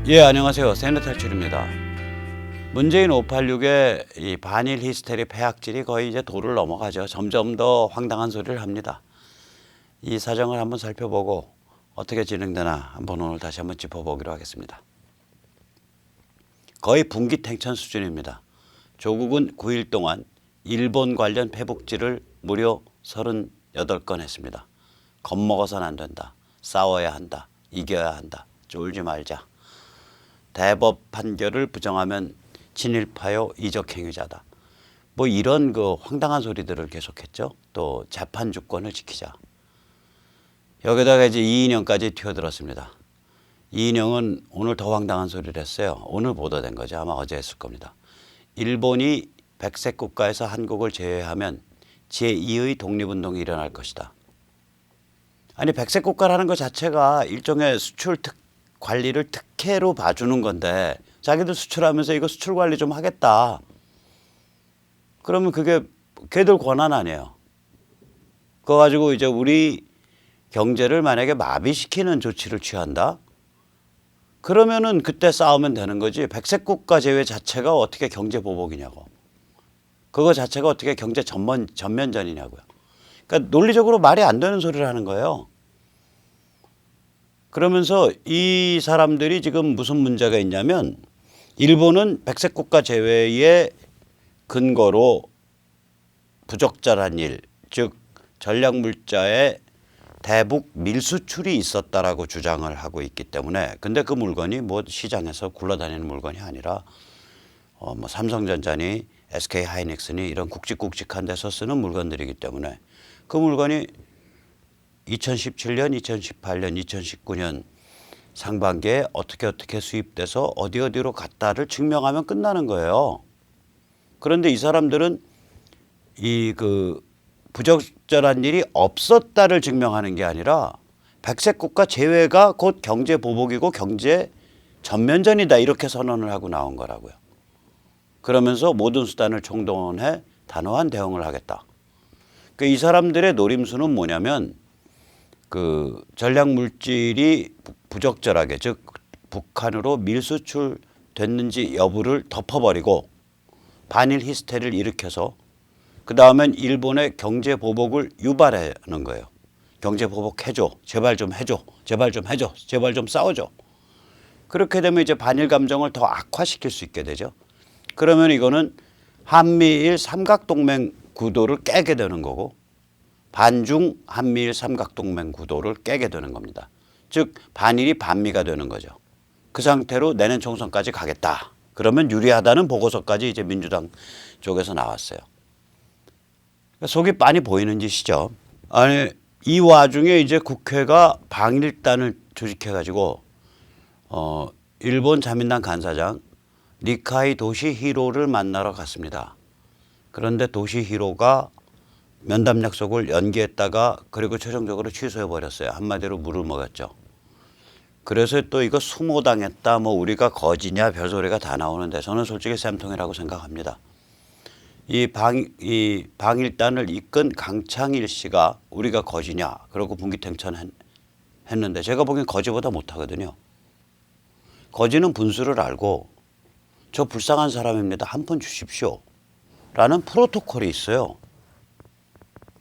예, 안녕하세요. 세뇌탈출입니다. 문재인 586의 이 반일 히스테리 폐악질이 거의 이제 도를 넘어가죠. 점점 더 황당한 소리를 합니다. 이 사정을 한번 살펴보고 어떻게 진행되나 한번 오늘 다시 한번 짚어보기로 하겠습니다. 거의 분기탱천 수준입니다. 조국은 9일 동안 일본 관련 페북질을 무려 38건 했습니다. 겁먹어서는 안 된다. 싸워야 한다. 이겨야 한다. 쫄지 말자. 대법 판결을 부정하면 친일파요 이적행위자다. 뭐 이런 그 황당한 소리들을 계속했죠. 또 재판 주권을 지키자. 여기다가 이제 이인영까지 튀어들었습니다. 이인영은 오늘 더 황당한 소리를 했어요. 오늘 보도된 거죠. 아마 어제 했을 겁니다. 일본이 백색 국가에서 한국을 제외하면 제2의 독립운동이 일어날 것이다. 아니 백색 국가라는 것 자체가 일종의 수출 관리를 특혜로 봐주는 건데 자기들 수출하면서 이거 수출 관리 좀 하겠다. 그러면 그게 걔들 권한 아니에요. 그거 가지고 이제 우리 경제를 만약에 마비시키는 조치를 취한다. 그러면은 그때 싸우면 되는 거지. 백색 국가 제외 자체가 어떻게 경제 보복이냐고. 그거 자체가 어떻게 경제 전면전이냐고요. 그러니까 논리적으로 말이 안 되는 소리를 하는 거예요. 그러면서 이 사람들이 지금 무슨 문제가 있냐면 일본은 백색 국가 제외의 근거로 부적절한 일, 즉 전략물자의 대북 밀수출이 있었다라고 주장을 하고 있기 때문에 근데 그 물건이 뭐 시장에서 굴러다니는 물건이 아니라 뭐 삼성전자니 SK하이닉스니 이런 굵직굵직한 데서 쓰는 물건들이기 때문에 그 물건이 2017년, 2018년, 2019년 상반기에 어떻게 수입돼서 어디로 갔다를 증명하면 끝나는 거예요. 그런데 이 사람들은 이 그 부적절한 일이 없었다를 증명하는 게 아니라 백색 국가 제외가 곧 경제 보복이고 경제 전면전이다 이렇게 선언을 하고 나온 거라고요. 그러면서 모든 수단을 총동원해 단호한 대응을 하겠다. 그러니까 이 사람들의 노림수는 뭐냐면 그 전략 물질이 부적절하게 즉 북한으로 밀수출 됐는지 여부를 덮어버리고 반일 히스테리를 일으켜서 그 다음엔 일본의 경제 보복을 유발하는 거예요. 경제 보복 해줘. 제발 좀 해줘. 제발 좀 해줘. 제발 좀 싸워줘. 그렇게 되면 이제 반일 감정을 더 악화시킬 수 있게 되죠. 그러면 이거는 한미일 삼각동맹 구도를 깨게 되는 거고 반중 한미일 삼각동맹 구도를 깨게 되는 겁니다. 즉 반일이 반미가 되는 거죠. 그 상태로 내년 총선까지 가겠다. 그러면 유리하다는 보고서까지 이제 민주당 쪽에서 나왔어요. 속이 빤히 보이는 짓이죠. 아니 이 와중에 이제 국회가 방일단을 조직해가지고 일본 자민당 간사장 니카이 도시히로를 만나러 갔습니다. 그런데 도시히로가 면담 약속을 연기했다가 그리고 최종적으로 취소해 버렸어요. 한마디로 물을 먹였죠. 그래서 또 이거 수모당했다 뭐 우리가 거지냐 별소리가 다 나오는데 저는 솔직히 쌤통이라고 생각합니다. 이 방일단을 이끈 강창일 씨가 우리가 거지냐 그러고 분기탱천 했는데 제가 보기엔 거지보다 못하거든요. 거지는 분수를 알고 저 불쌍한 사람입니다. 한 푼 주십시오 라는 프로토콜이 있어요.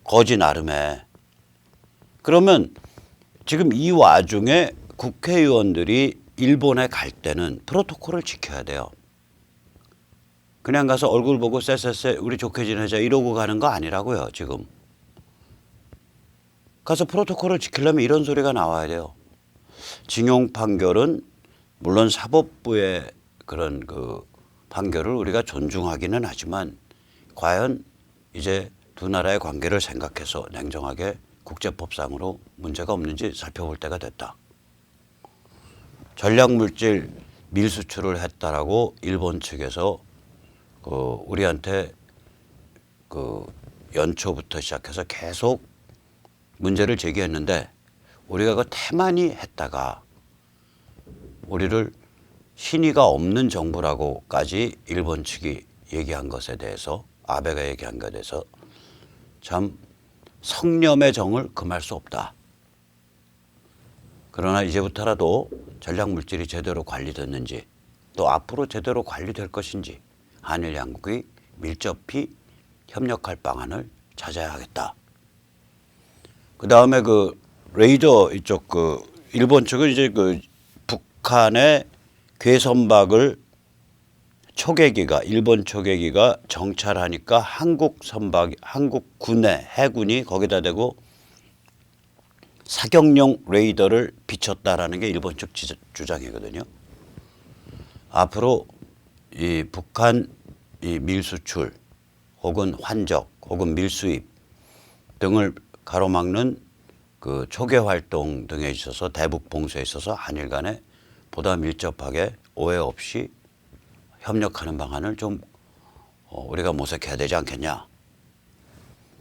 거지 나름에. 그러면 지금 이 와중에 국회의원들이 일본에 갈 때는 프로토콜을 지켜야 돼요. 그냥 가서 얼굴 보고 쎄쎄쎄 우리 좋게 지내자 이러고 가는 거 아니라고요. 지금. 가서 프로토콜을 지키려면 이런 소리가 나와야 돼요. 징용 판결은 물론 사법부의 그런 그 판결을 우리가 존중하기는 하지만 과연 이제 두 나라의 관계를 생각해서 냉정하게 국제법상으로 문제가 없는지 살펴볼 때가 됐다. 전략물질 밀수출을 했다라고 일본 측에서 우리한테 연초부터 시작해서 계속 문제를 제기했는데 우리가 그 태만히 했다가 우리를 신의가 없는 정부라고까지 일본 측이 얘기한 것에 대해서 아베가 얘기한 것에 대해서 참 성념의 정을 금할 수 없다. 그러나 이제부터라도 전략물질이 제대로 관리됐는지 또 앞으로 제대로 관리될 것인지 한일 양국이 밀접히 협력할 방안을 찾아야겠다. 그 다음에 그 레이더 이쪽 그 일본 측은 이제 그 북한의 괴선박을 초계기가 일본 초계기가 정찰하니까 한국 군의 해군이 거기다 대고 사격용 레이더를 비췄다라는 게 일본 측 주장이거든요. 앞으로 이 북한 이 밀수출 혹은 환적 혹은 밀수입 등을 가로막는 그 초계 활동 등에 있어서 대북 봉쇄에 있어서 한일 간에 보다 밀접하게 오해 없이 협력하는 방안을 좀 우리가 모색해야 되지 않겠냐.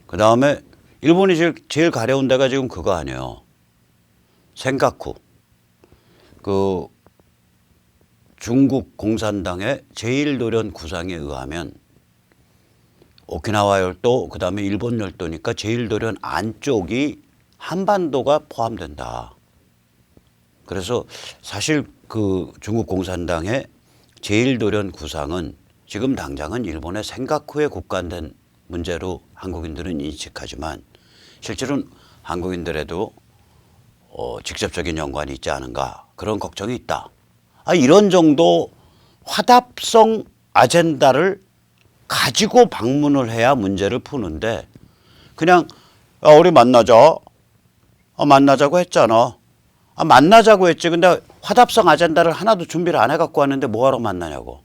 그 다음에 일본이 제일 가려운 데가 지금 그거 아니에요. 센카쿠. 그 중국 공산당의 제1노련 구상에 의하면 오키나와 열도 그다음에 일본 열도니까 제1노련 안쪽이 한반도가 포함된다. 그래서 사실 그 중국 공산당의 제1노련 구상은 지금 당장은 일본의 센카쿠에 국한된 문제로 한국인들은 인식하지만 실제로는 한국인들에도 직접적인 연관이 있지 않은가 그런 걱정이 있다. 이런 정도 화답성 아젠다를 가지고 방문을 해야 문제를 푸는데 그냥 우리 만나자. 만나자고 했잖아. 만나자고 했지. 근데 화답성 아젠다를 하나도 준비를 안 해갖고 왔는데 뭐하러 만나냐고.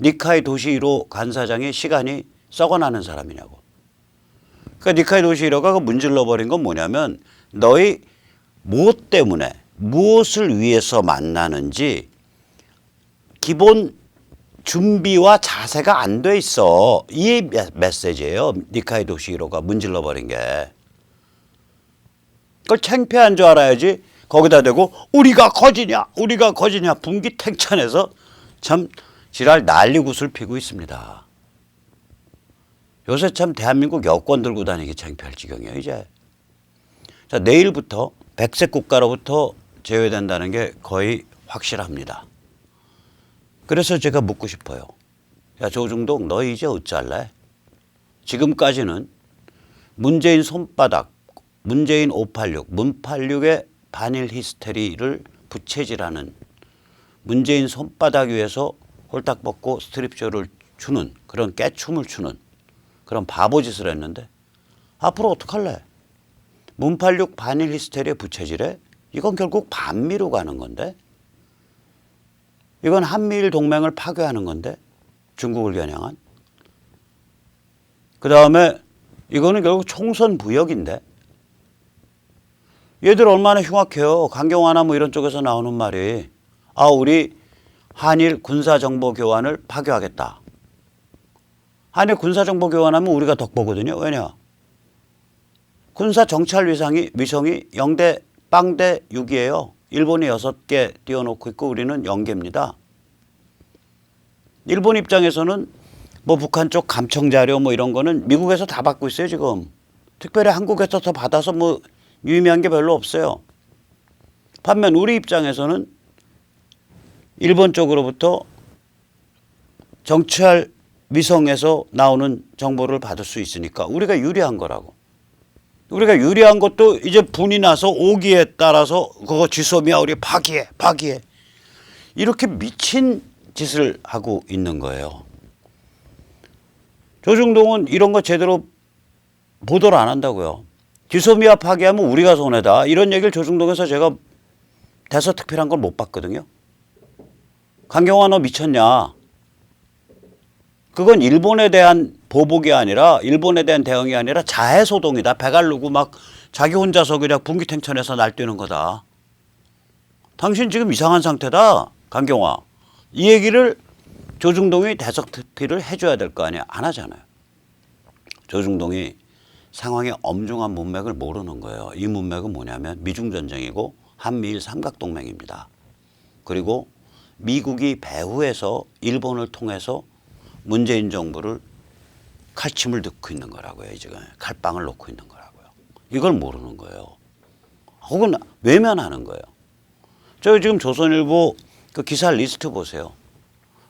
니카이 도시 1호 간사장이 시간이 썩어나는 사람이냐고. 그러니까 니카이 도시 1호가 문질러버린 건 뭐냐면 너희 뭐 때문에 무엇을 위해서 만나는지 기본 준비와 자세가 안 돼 있어. 이 메시지예요. 니카이 도시 1호가 문질러버린 게. 그걸 창피한 줄 알아야지. 거기다 대고 우리가 거지냐 분기탱천해서 참 지랄 난리굿을 피고 있습니다. 요새 참 대한민국 여권 들고 다니기 창피할 지경이에요 이제. 자, 내일부터 백색 국가로부터 제외된다는 게 거의 확실합니다. 그래서 제가 묻고 싶어요. 야, 조중동 너 이제 어쩔래? 지금까지는 문재인 손바닥, 문재인 586, 문86의 반일 히스테리를 부채질하는 문재인 손바닥 위에서 홀딱 벗고 스트립쇼를 추는 그런 깨춤을 추는 그런 바보짓을 했는데 앞으로 어떡할래? 문86 반일 히스테리의 부채질에 이건 결국 반미로 가는 건데 이건 한미일 동맹을 파괴하는 건데 중국을 겨냥한 그다음에 이거는 결국 총선 부역인데 얘들 얼마나 흉악해요. 강경화나 뭐 이런 쪽에서 나오는 말이 우리 한일 군사정보 교환을 파괴하겠다. 한일 군사정보 교환하면 우리가 덕보거든요. 왜냐? 군사 정찰 위성이 0대 빵대 6이에요. 일본이 6개 띄워놓고 있고 우리는 0개입니다. 일본 입장에서는 뭐 북한 쪽 감청 자료 뭐 이런 거는 미국에서 다 받고 있어요 지금. 특별히 한국에서 더 받아서 뭐 유의미한 게 별로 없어요. 반면 우리 입장에서는 일본 쪽으로부터 정찰 위성에서 나오는 정보를 받을 수 있으니까 우리가 유리한 거라고. 우리가 유리한 것도 이제 분이 나서 오기에 따라서 그거 지소미아 우리 파기해. 이렇게 미친 짓을 하고 있는 거예요. 조중동은 이런 거 제대로 보도를 안 한다고요. 지소미아 파기하면 우리가 손해다. 이런 얘기를 조중동에서 제가 대서특필한 걸 못 봤거든요. 강경화 너 미쳤냐. 그건 일본에 대한 보복이 아니라 일본에 대한 대응이 아니라 자해소동이다. 배갈르고 막 자기 혼자서 그냥 분기탱천해서 날뛰는 거다. 당신 지금 이상한 상태다. 강경화. 이 얘기를 조중동이 대서특필을 해줘야 될 거 아니야. 안 하잖아요. 조중동이 상황의 엄중한 문맥을 모르는 거예요. 이 문맥은 뭐냐면 미중전쟁이고 한미일 삼각동맹입니다. 그리고 미국이 배후에서 일본을 통해서 문재인 정부를 칼침을 넣고 있는 거라고요. 지금 칼빵을 놓고 있는 거라고요. 이걸 모르는 거예요. 혹은 외면하는 거예요. 저 지금 조선일보 그 기사 리스트 보세요.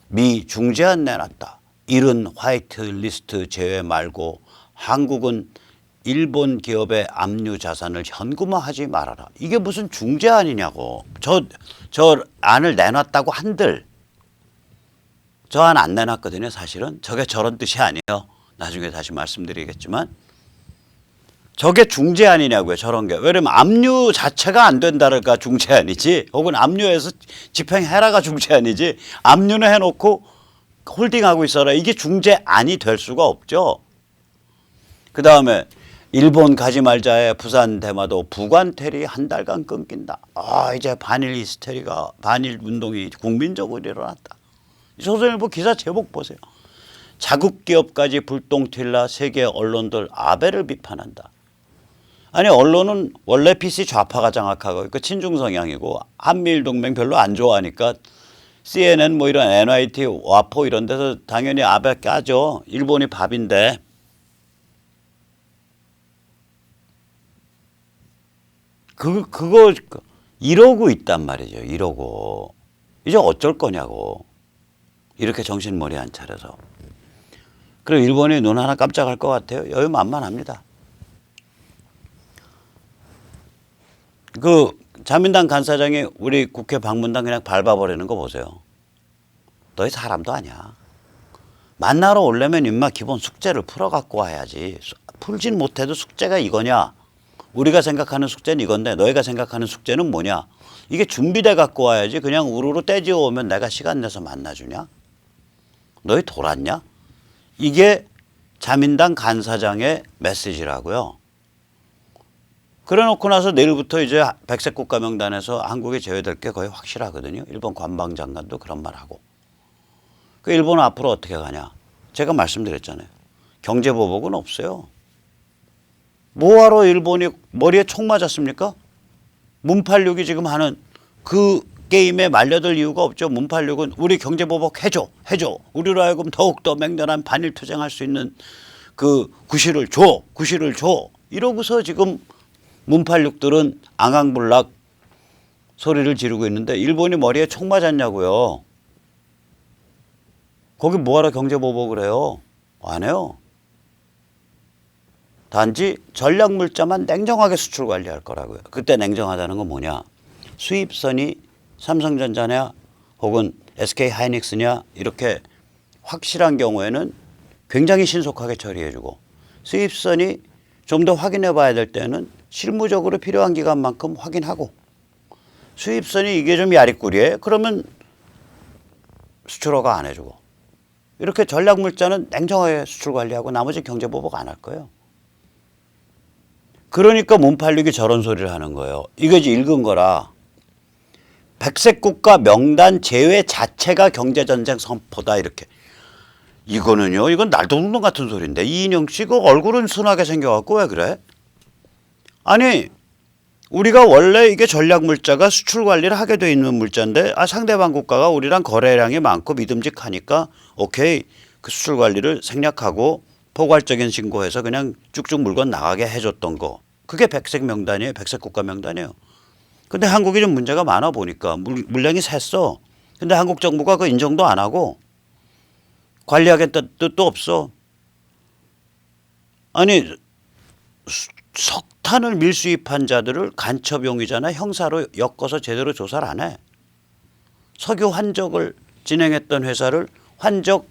미 중재안 내놨다. 일은 화이트 리스트 제외 말고 한국은 일본 기업의 압류 자산을 현금화하지 말아라. 이게 무슨 중재안이냐고. 저 안을 내놨다고 한들 저 안 안 내놨거든요. 사실은 저게 저런 뜻이 아니에요. 나중에 다시 말씀드리겠지만 저게 중재안이냐고요. 저런 게. 왜냐면 압류 자체가 안 된다니까 중재안이지. 혹은 압류해서 집행해라가 중재안이지. 압류는 해놓고 홀딩하고 있어라. 이게 중재안이 될 수가 없죠. 그다음에 일본 가지 말자에 부산 대마도 부관 테리 한 달간 끊긴다. 아 이제 반일 히스테리가 반일 운동이 국민적으로 일어났다. 조선일보 기사 제목 보세요. 자국 기업까지 불똥 튈라 세계 언론들 아베를 비판한다. 아니 언론은 원래 PC 좌파가 장악하고 있고 친중 성향이고 한미일 동맹 별로 안 좋아하니까 CNN 뭐 이런 NYT 와포 이런 데서 당연히 아베 까죠. 일본이 밥인데. 그거 이러고 있단 말이죠. 이러고 이제 어쩔 거냐고. 이렇게 정신머리 안 차려서. 그리고 일본이 눈 하나 깜짝할 것 같아요. 여유 만만합니다. 그 자민당 간사장이 우리 국회 방문단 그냥 밟아버리는 거 보세요. 너희 사람도 아니야. 만나러 오려면 임마 기본 숙제를 풀어갖고 와야지. 풀진 못해도 숙제가 이거냐. 우리가 생각하는 숙제는 이건데 너희가 생각하는 숙제는 뭐냐. 이게 준비돼 갖고 와야지. 그냥 우르르 떼지어 오면 내가 시간 내서 만나주냐. 너희 돌았냐. 이게 자민당 간사장의 메시지라고요. 그래 놓고 나서 내일부터 이제 백색 국가 명단에서 한국이 제외될 게 거의 확실하거든요. 일본 관방장관도 그런 말하고. 그 일본은 앞으로 어떻게 가냐. 제가 말씀드렸잖아요. 경제보복은 없어요. 뭐하러 일본이 머리에 총 맞았습니까? 문팔육이 지금 하는 그 게임에 말려들 이유가 없죠. 문팔육은 우리 경제보복 해줘. 우리로 하여금 더욱더 맹렬한 반일 투쟁할 수 있는 그 구실을 줘. 이러고서 지금 문팔육들은 앙앙불락 소리를 지르고 있는데 일본이 머리에 총 맞았냐고요. 거기 뭐하러 경제보복을 해요? 안 해요. 단지 전략물자만 냉정하게 수출 관리할 거라고요. 그때 냉정하다는 건 뭐냐. 수입선이 삼성전자냐 혹은 SK하이닉스냐 이렇게 확실한 경우에는 굉장히 신속하게 처리해주고 수입선이 좀 더 확인해 봐야 될 때는 실무적으로 필요한 기간만큼 확인하고 수입선이 이게 좀 야리꾸리해 그러면 수출허가 안 해주고 이렇게 전략물자는 냉정하게 수출 관리하고 나머지 경제보복 안 할 거예요. 그러니까 문팔육이 저런 소리를 하는 거예요. 이것이 읽은 거라. 백색 국가 명단 제외 자체가 경제전쟁 선포다 이렇게. 이거는요. 이건 날도운동 같은 소리인데 이인영 씨 그 얼굴은 순하게 생겨갖고 왜 그래? 아니 우리가 원래 이게 전략물자가 수출 관리를 하게 돼 있는 물자인데 상대방 국가가 우리랑 거래량이 많고 믿음직하니까 오케이 그 수출 관리를 생략하고 포괄적인 신고해서 그냥 쭉쭉 물건 나가게 해줬던 거. 그게 백색 명단이에요. 백색 국가 명단이에요. 근데 한국이 좀 문제가 많아 보니까 물량이 샜어. 근데 한국 정부가 그 인정도 안 하고 관리하겠다는 뜻도 없어. 아니 석탄을 밀수입한 자들을 간첩 용의자나 형사로 엮어서 제대로 조사를 안 해. 석유 환적을 진행했던 회사를 환적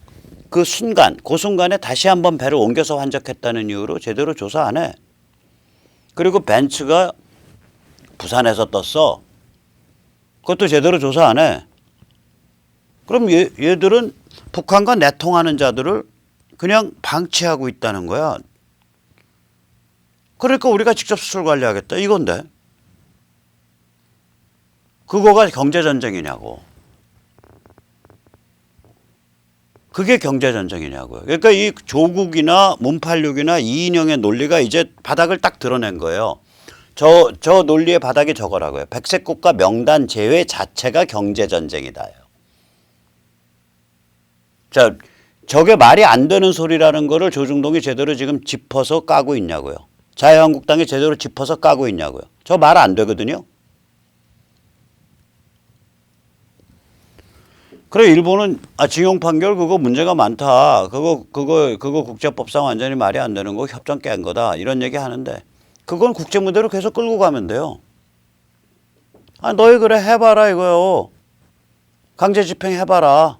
그 순간에 다시 한번 배를 옮겨서 환적했다는 이유로 제대로 조사 안 해. 그리고 벤츠가 부산에서 떴어. 그것도 제대로 조사 안 해. 그럼 얘들은 북한과 내통하는 자들을 그냥 방치하고 있다는 거야. 그러니까 우리가 직접 수출 관리하겠다 이건데. 그거가 경제전쟁이냐고. 그게 경제전쟁이냐고요. 그러니까 이 조국이나 문팔육이나 이인영의 논리가 이제 바닥을 딱 드러낸 거예요. 저 논리의 바닥이 저거라고요. 백색 국가 명단 제외 자체가 경제전쟁이다. 자, 저게 말이 안 되는 소리라는 거를 조중동이 제대로 지금 짚어서 까고 있냐고요. 자유한국당이 제대로 짚어서 까고 있냐고요. 저 말 안 되거든요. 그래 일본은 징용 판결 그거 문제가 많다. 그거 국제법상 완전히 말이 안 되는 거 협정 깬 거다. 이런 얘기 하는데 그건 국제 무대로 계속 끌고 가면 돼요. 너희 그래 해봐라 이거요. 강제 집행해봐라.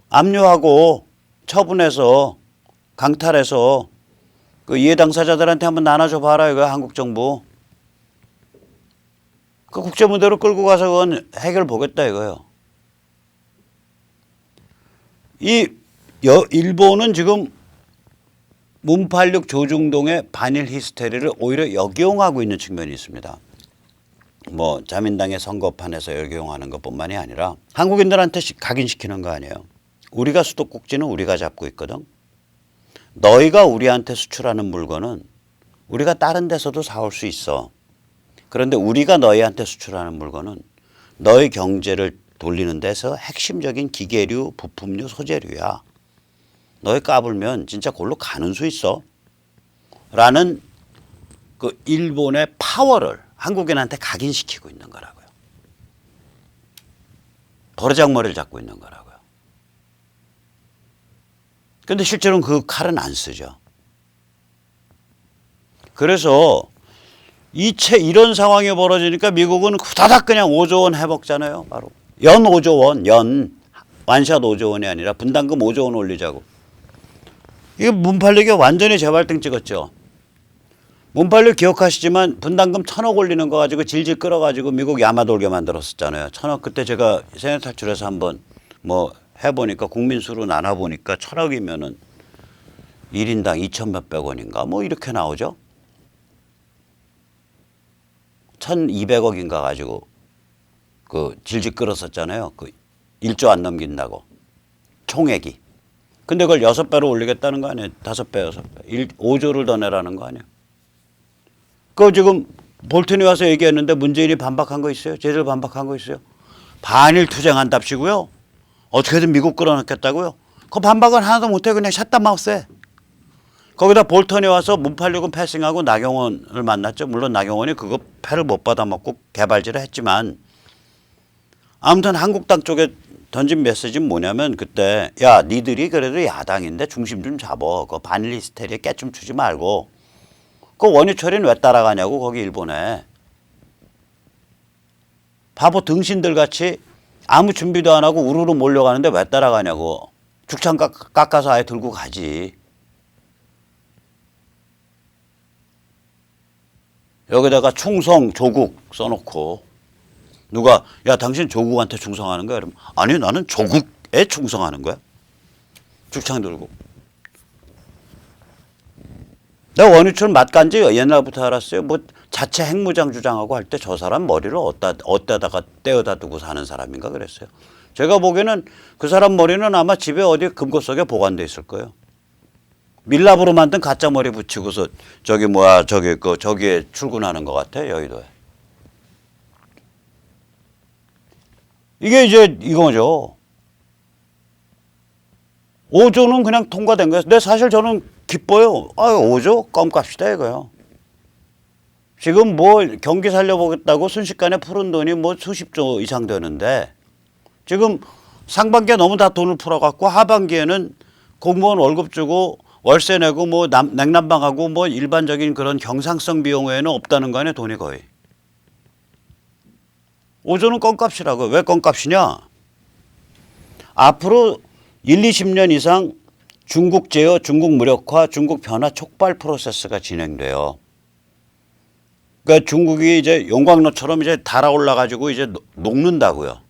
압류하고 처분해서 강탈해서 그 이해 당사자들한테 한번 나눠줘 봐라 이거야 한국 정부. 그 국제 무대로 끌고 가서 그건 해결 보겠다 이거예요. 일본은 지금 문팔육 조중동의 반일 히스테리를 오히려 역이용하고 있는 측면이 있습니다. 뭐 자민당의 선거판에서 역이용하는 것뿐만이 아니라 한국인들한테 각인시키는 거 아니에요. 우리가 수도꼭지는 우리가 잡고 있거든. 너희가 우리한테 수출하는 물건은 우리가 다른 데서도 사올 수 있어. 그런데 우리가 너희한테 수출하는 물건은 너희 경제를 돌리는 데서 핵심적인 기계류, 부품류, 소재류야. 너희 까불면 진짜 골로 가는 수 있어. 라는 그 일본의 파워를 한국인한테 각인시키고 있는 거라고요. 버르장머리를 잡고 있는 거라고요. 근데 실제로는 그 칼은 안 쓰죠. 그래서 이런 상황이 벌어지니까 미국은 후다닥 그냥 5조 원 해먹잖아요. 바로 연 5조 원, 완샷 5조 원이 아니라 분담금 5조 원 올리자고. 이게 문팔육이 완전히 재발등 찍었죠. 문팔육 기억하시지만 분담금 1,000억 올리는 거 가지고 질질 끌어가지고 미국 야마돌게 만들었었잖아요. 1,000억 그때 제가 세뇌 탈출해서 한번 뭐 해보니까 국민 수로 나눠보니까 1,000억이면은 1인당 2천 몇백 원인가 뭐 이렇게 나오죠. 1,200억인가 가지고 그 질질 끌었었잖아요. 그 1조 안 넘긴다고 총액이. 근데 그걸 6배로 올리겠다는 거 아니에요. 5배, 6배. 5조를 더 내라는 거 아니에요. 그거 지금 볼턴이 와서 얘기했는데 문재인이 반박한 거 있어요? 제대로 반박한 거 있어요? 반일 투쟁한답시고요. 어떻게든 미국 끌어넣겠다고요? 그 반박은 하나도 못해. 그냥 샷다 마우스해. 거기다 볼턴이 와서 문팔육은 패싱하고 나경원을 만났죠. 물론 나경원이 그거 패를 못 받아먹고 개발질을 했지만 아무튼 한국당 쪽에 던진 메시지는 뭐냐면 그때 야 니들이 그래도 야당인데 중심 좀 잡어. 그 반일 히스테리에 깨좀 주지 말고 그 원유철이는 왜 따라가냐고 거기 일본에. 바보 등신들 같이 아무 준비도 안 하고 우르르 몰려가는데 왜 따라가냐고. 죽창 깎아서 아예 들고 가지. 여기다가 충성 조국 써놓고 누가 야 당신 조국한테 충성하는 거야? 그러면 아니 나는 조국에 충성하는 거야. 죽창 들고. 내가 원유철 맛간지 옛날부터 알았어요. 뭐 자체 핵무장 주장하고 할 때 저 사람 머리를 어디다가 떼어다 두고 사는 사람인가 그랬어요. 제가 보기에는 그 사람 머리는 아마 집에 어디 금고 속에 보관돼 있을 거예요. 밀랍으로 만든 가짜 머리 붙이고서 저기에 출근하는 것 같아 여의도에. 이게 이제 이거죠. 5조는 그냥 통과된 거예요. 근데 사실 저는 기뻐요. 5조 껌값이다 이거요. 지금 뭐 경기 살려보겠다고 순식간에 푸른 돈이 뭐 수십조 이상 되는데 지금 상반기에 너무 다 돈을 풀어갖고 하반기에는 공무원 월급 주고 월세 내고 뭐 냉난방하고 뭐 일반적인 그런 경상성 비용 외에는 없다는 거 아니에요 돈이 거의. 5조는 껌값이라고. 왜 껌값이냐? 앞으로 1, 20년 이상 중국 제어, 중국 무력화, 중국 변화 촉발 프로세스가 진행돼요. 그러니까 중국이 이제 용광로처럼 이제 달아올라 가지고 이제 녹는다고요.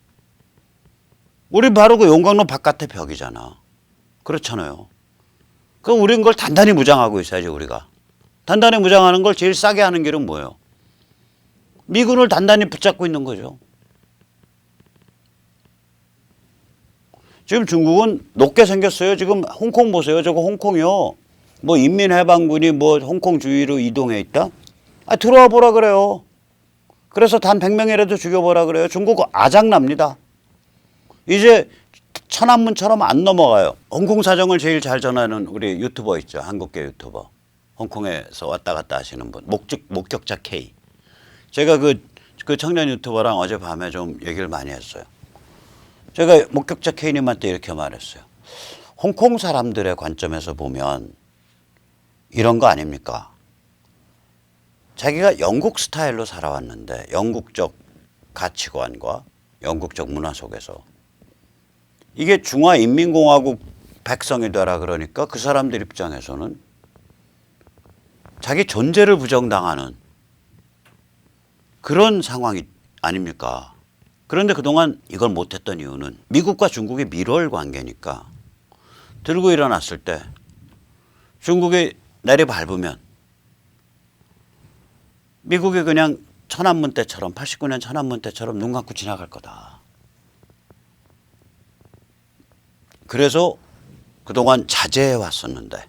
우리 바로 그 용광로 바깥의 벽이잖아. 그렇잖아요. 그럼 우리는 그걸 단단히 무장하고 있어야지 우리가. 단단히 무장하는 걸 제일 싸게 하는 길은 뭐예요? 미군을 단단히 붙잡고 있는 거죠. 지금 중국은 높게 생겼어요. 지금 홍콩 보세요. 저거 홍콩이요. 뭐 인민해방군이 뭐 홍콩 주위로 이동해 있다? 들어와 보라 그래요. 그래서 단 100명이라도 죽여보라 그래요. 중국 아작납니다. 이제 천안문처럼 안 넘어가요. 홍콩 사정을 제일 잘 전하는 우리 유튜버 있죠. 한국계 유튜버. 홍콩에서 왔다 갔다 하시는 분. 목격자 K. 제가 그 청년 유튜버랑 어젯밤에 좀 얘기를 많이 했어요. 제가 목격자 K님한테 이렇게 말했어요. 홍콩 사람들의 관점에서 보면 이런 거 아닙니까? 자기가 영국 스타일로 살아왔는데 영국적 가치관과 영국적 문화 속에서 이게 중화인민공화국 백성이 되라 그러니까 그 사람들 입장에서는 자기 존재를 부정당하는 그런 상황이 아닙니까? 그런데 그동안 이걸 못했던 이유는 미국과 중국의 밀월 관계니까 들고 일어났을 때 중국이 내리밟으면 미국이 그냥 천안문 때처럼 89년 천안문 때처럼 눈 감고 지나갈 거다. 그래서 그동안 자제해 왔었는데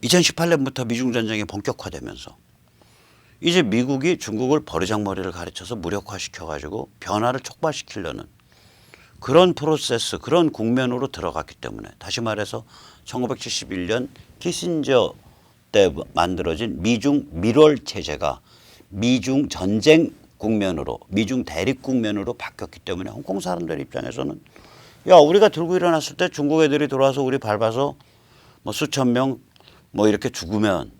2018년부터 미중 전쟁이 본격화되면서 이제 미국이 중국을 버르장머리를 가르쳐서 무력화시켜가지고 변화를 촉발시키려는 그런 프로세스, 그런 국면으로 들어갔기 때문에 다시 말해서 1971년 키신저 때 만들어진 미중 밀월 체제가 미중 전쟁 국면으로, 미중 대립 국면으로 바뀌었기 때문에 홍콩 사람들 입장에서는 야, 우리가 들고 일어났을 때 중국 애들이 들어와서 우리 밟아서 뭐 수천 명 뭐 이렇게 죽으면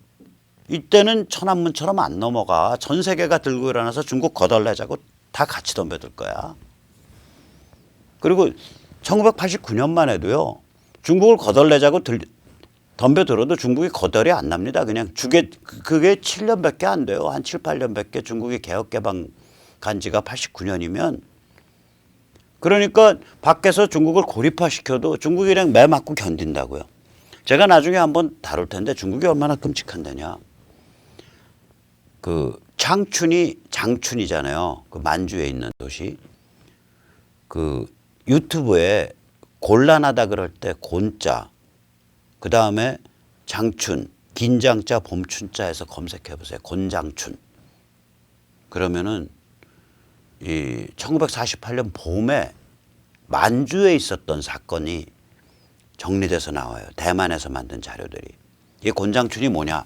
이때는 천안문처럼 안 넘어가. 전 세계가 들고 일어나서 중국 거덜내자고 다 같이 덤벼들 거야. 그리고 1989년만 해도요. 중국을 거덜내자고 덤벼들어도 중국이 거덜이 안 납니다. 그냥 그게 7년밖에 안 돼요. 한 7, 8년밖에 중국이 개혁개방 간 지가 89년이면 그러니까 밖에서 중국을 고립화시켜도 중국이 그냥 매 맞고 견딘다고요. 제가 나중에 한번 다룰 텐데 중국이 얼마나 끔찍한 데냐. 그 장춘이잖아요. 그 만주에 있는 도시. 그 유튜브에 곤란하다 그럴 때 곤자, 그 다음에 장춘, 긴장자, 봄춘자에서 검색해 보세요. 곤장춘. 그러면은 이 1948년 봄에 만주에 있었던 사건이 정리돼서 나와요. 대만에서 만든 자료들이. 이 곤장춘이 뭐냐?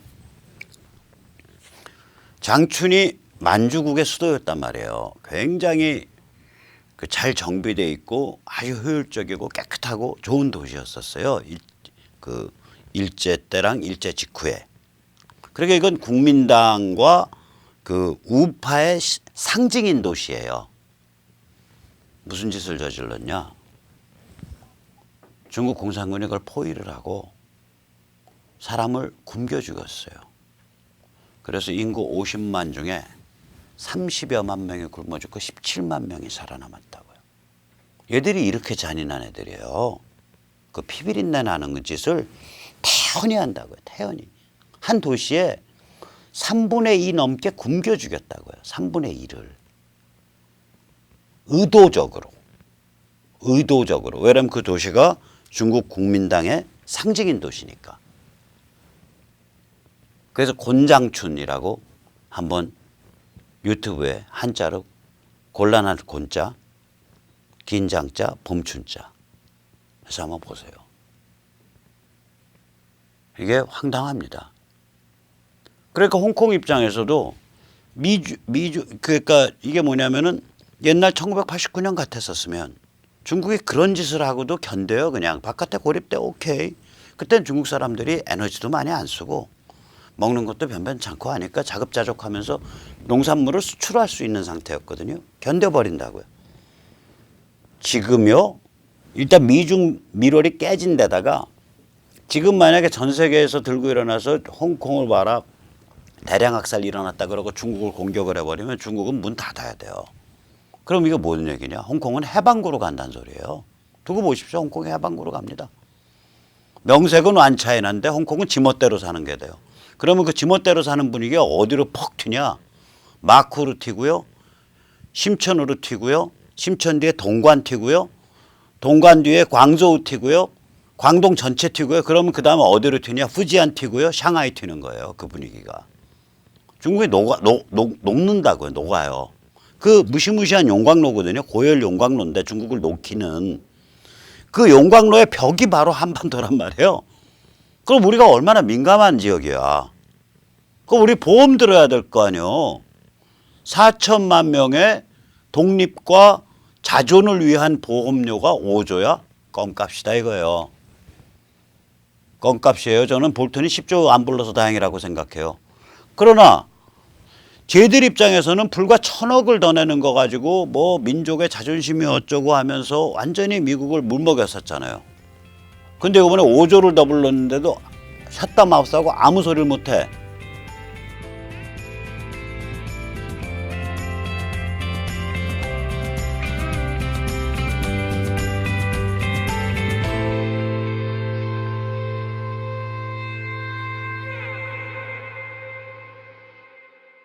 장춘이 만주국의 수도였단 말이에요. 굉장히 잘 정비되어 있고 아주 효율적이고 깨끗하고 좋은 도시였었어요. 그 일제 때랑 일제 직후에. 그러니까 이건 국민당과 그 우파의 상징인 도시예요. 무슨 짓을 저질렀냐? 중국 공산군이 그걸 포위를 하고 사람을 굶겨 죽였어요. 그래서 인구 50만 중에 30여만 명이 굶어 죽고 17만 명이 살아남았다고요. 얘들이 이렇게 잔인한 애들이에요. 그 피비린내 나는 그 짓을 태연히 한다고요. 태연히. 한 도시에 3분의 2 넘게 굶겨 죽였다고요. 3분의 1을. 의도적으로. 왜냐하면 그 도시가 중국 국민당의 상징인 도시니까. 그래서 곤장춘이라고 한번 유튜브에 한자로 곤란한 곤자, 긴장자, 봄춘자 해서 한번 보세요. 이게 황당합니다. 그러니까 홍콩 입장에서도 그러니까 이게 뭐냐면은 옛날 1989년 같았었으면 중국이 그런 짓을 하고도 견뎌요. 그냥 바깥에 고립돼 오케이. 그때는 중국 사람들이 에너지도 많이 안 쓰고 먹는 것도 변변찮고 하니까 자급자족하면서 농산물을 수출할 수 있는 상태였거든요. 견뎌버린다고요. 지금요. 일단 미중 밀월이 깨진 데다가 지금 만약에 전 세계에서 들고 일어나서 홍콩을 봐라. 대량 학살 일어났다 그러고 중국을 공격을 해버리면 중국은 문 닫아야 돼요. 그럼 이게 무슨 얘기냐? 홍콩은 해방구로 간다는 소리예요. 두고 보십시오. 홍콩이 해방구로 갑니다. 명색은 완차이난데 홍콩은 지멋대로 사는 게 돼요. 그러면 그 지멋대로 사는 분위기가 어디로 퍽 튀냐? 마쿠로 튀고요. 심천으로 튀고요. 심천 뒤에 동관 튀고요. 동관 뒤에 광저우 튀고요. 광동 전체 튀고요. 그러면 그 다음에 어디로 튀냐? 후지안 튀고요. 샹하이 튀는 거예요. 그 분위기가. 중국이 녹는다고요. 녹아요. 그 무시무시한 용광로거든요. 고열 용광로인데 중국을 놓기는 그 용광로의 벽이 바로 한반도란 말이에요. 그럼 우리가 얼마나 민감한 지역이야. 그럼 우리 보험 들어야 될 거 아니요. 4천만 명의 독립과 자존을 위한 보험료가 5조야? 껌값이다 이거예요. 껌값이에요. 저는 볼턴이 10조 안 불러서 다행이라고 생각해요. 그러나 쟤들 입장에서는 불과 1,000억을 더 내는 거 가지고 뭐 민족의 자존심이 어쩌고 하면서 완전히 미국을 물먹였었잖아요. 근데 이번에 5조를 더 불렀는데도 샷다 마우스하고 아무 소리를 못해.